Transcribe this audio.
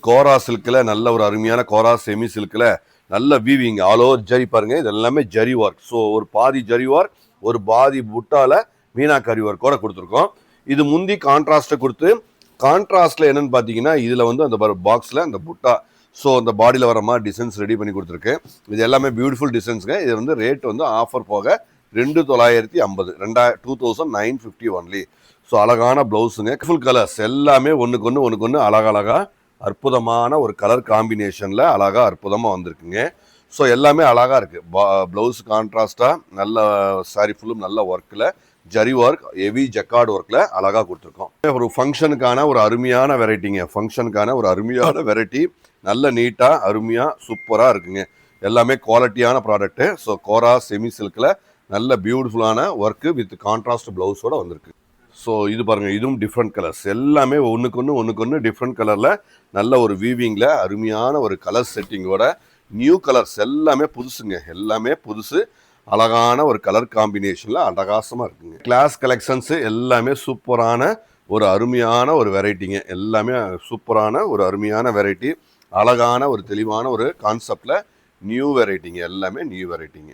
கோரா சில்க்ல நல்ல ஒரு அருமையான கோரா செமி சில்க்ல நல்ல வீவிங் ஆல் ஓவர் ஜரி பாருங்க. இது எல்லாமே ஜரி ஒர்க். ஸோ ஒரு பாதி ஜரி ஒர்க், ஒரு பாதி புட்டால மீனாக்கரி ஒர்க்கோட கொடுத்துருக்கோம். இது முந்தி கான்ட்ராஸ்ட்டை கொடுத்து, கான்ட்ராஸ்ட்ல என்னன்னு பார்த்தீங்கன்னா இதில் வந்து அந்த பாக்ஸில் அந்த புட்டா ஸோ அந்த பாடியில் வர மாதிரி டிசைன்ஸ் ரெடி பண்ணி கொடுத்துருக்கு. இது எல்லாமே பியூட்டிஃபுல் டிசைன்ஸுங்க. இது வந்து ரேட் வந்து ஆஃபர் போக 2950 2950 ஒன்லி. ஸோ அழகான ப்ளவுஸுங்க, ஃபுல் கலர்ஸ் எல்லாமே ஒன்றுக்கு ஒன்று அழகழகா அற்புதமான ஒரு கலர் காம்பினேஷனில் அழகாக அற்புதமாக வந்திருக்குங்க. ஸோ எல்லாமே அழகாக இருக்குது. ப்ளவுஸ் கான்ட்ராஸ்டாக நல்ல சாரி ஃபுல்லும் நல்ல ஒர்க்கில் ஜரி ஒர்க், ஹெவி ஜக்கார்டு ஒர்க்கில் அழகாக கொடுத்துருக்கோம். ஒரு ஃபங்க்ஷனுக்கான ஒரு அருமையான வெரைட்டிங்க. ஃபங்க்ஷனுக்கான ஒரு அருமையான வெரைட்டி, நல்ல நீட்டாக அருமையாக சூப்பராக இருக்குங்க. எல்லாமே குவாலிட்டியான ப்ராடக்ட்டு. ஸோ கோரா செமி சில்கில் நல்ல பியூட்டிஃபுல்லான ஒர்க்கு வித் கான்ட்ராஸ்ட் ப்ளவுஸோடு வந்திருக்கு. ஸோ இது பாருங்கள், இதுவும் டிஃப்ரெண்ட் கலர்ஸ் எல்லாமே ஒன்றுக்கு ஒன்று டிஃப்ரெண்ட் கலரில் நல்ல ஒரு வீவிங்கில் அருமையான ஒரு கலர் செட்டிங்கோட நியூ கலர்ஸ் எல்லாமே புதுசுங்க. எல்லாமே புதுசு, அழகான ஒரு கலர் காம்பினேஷனில் அட்டகாசமாக இருக்குங்க. கிளாஸ் கலெக்ஷன்ஸு எல்லாமே சூப்பரான ஒரு அருமையான ஒரு வெரைட்டிங்க. எல்லாமே சூப்பரான ஒரு அருமையான வெரைட்டி, அழகான ஒரு தெளிவான ஒரு கான்செப்டில் நியூ வெரைட்டிங்க. எல்லாமே நியூ வெரைட்டிங்க.